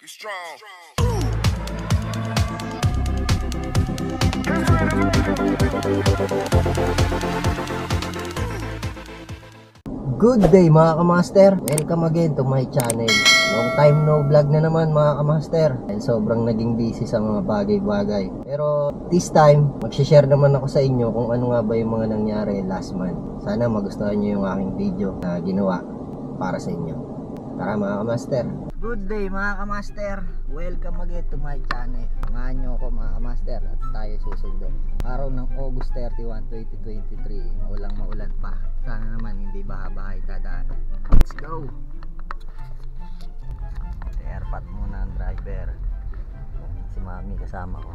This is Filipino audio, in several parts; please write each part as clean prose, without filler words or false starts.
Be strong. Good day mga kamaster, welcome again to my channel. Long time no vlog na naman mga kamaster, dahil sobrang naging busy sa mga bagay-bagay. Pero this time, magsishare naman ako sa inyo kung ano nga ba yung mga nangyari last month. Sana magustuhan nyo yung aking video na ginawa para sa inyo. Tara mga kamaster. Good day mga kamaster, welcome again to my channel. Samahan nyo ako mga kamaster at tayo susundo. Araw ng August 31, 2023, maulang-maulan pa. Sana naman hindi baha-bahay dadaan. Let's go! Airpot muna ang driver. Si mami kasama ko.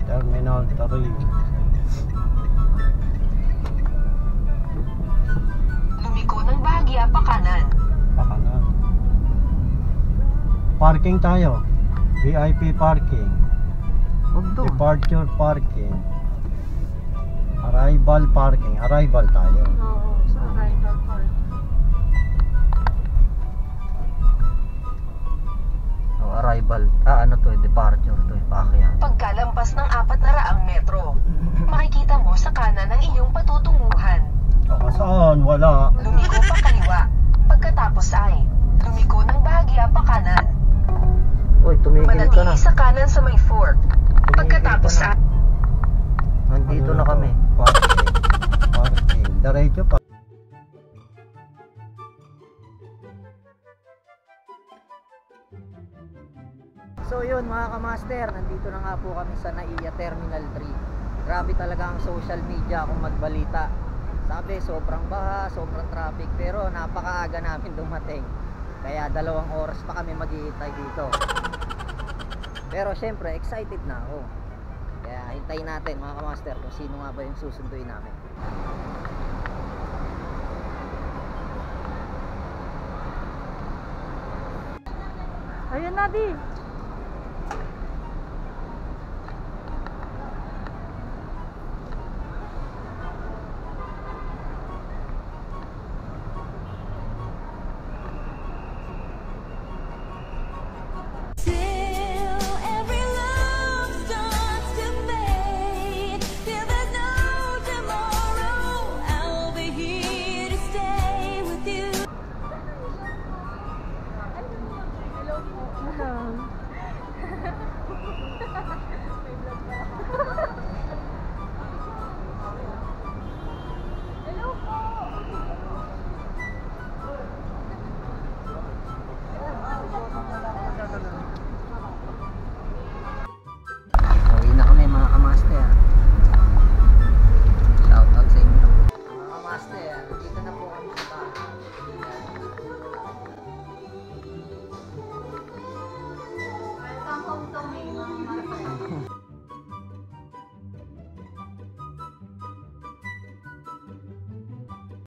Terminal 3. Lumiko ng bahagya pa kanan. Pakanan. Parking tayo. VIP parking. Departure parking. Arrival parking. Arrival tayo. Oo, sa arrival park. Oh, arrival. Ano to? Departure to. Pakya. Pagkalampas ng 400 metro, makikita mo sa kanan ang iyong patutunguhan. Saan? Wala. Lumiko pa kaliwa. Pagkatapos ay lumiko ng bahagya pa kanan. Uy, tumigil ka na. Manatili sa kanan sa may fork. Pagkatapos ka na. ay Nandito na kami. Parking. Parking. Diretso pa. So yun mga kamaster, nandito na nga po kami sa NAIA Terminal 3. Grabe talaga ang social media kung magbalita. Sabi sobrang baha, sobrang traffic, pero napakaaga namin dumating. Kaya 2 oras pa kami maghihintay dito. Pero syempre excited na ako. Kaya hintayin natin mga kamaster kung sino nga ba yung susunduin namin. Ayun na di. Uwi na kami mga kamaster. Shout out sa inyo. Mga kamaster, dito na po kami sa bahay. Welcome home to me, mga master.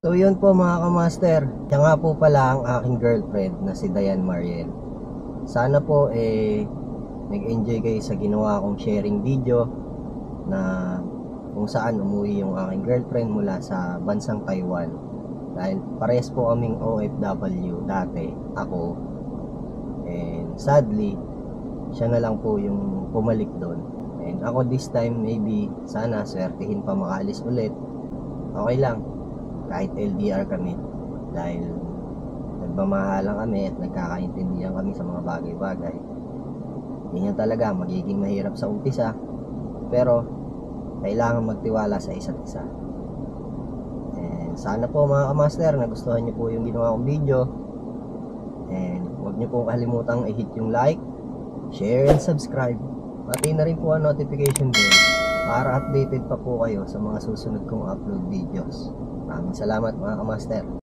So yun po mga kamaster, siya nga po pala ang aking girlfriend na si Diane Mariel. Sana po nag-enjoy kayo sa ginawa kong sharing video na kung saan umuwi yung aking girlfriend mula sa bansang Taiwan. Dahil parehas po kaming OFW dati, ako. And sadly, siya na lang po yung pumalik doon. And ako this time, maybe, sana swertihin pa makaalis ulit. Okay lang, kahit LDR kami. Dahil nagmamahalan kami at nagkakaintindihan kami sa mga bagay-bagay. Ganyan talaga, magiging mahirap sa umpisa. Pero, kailangan magtiwala sa isa't isa. And sana po mga kamaster, nagustuhan nyo po yung ginawa kong video. And huwag nyo pong kalimutang i-hit yung like, share, and subscribe. Pati na rin po ang notification bell para updated pa po kayo sa mga susunod kong upload videos. Maraming salamat mga kamaster.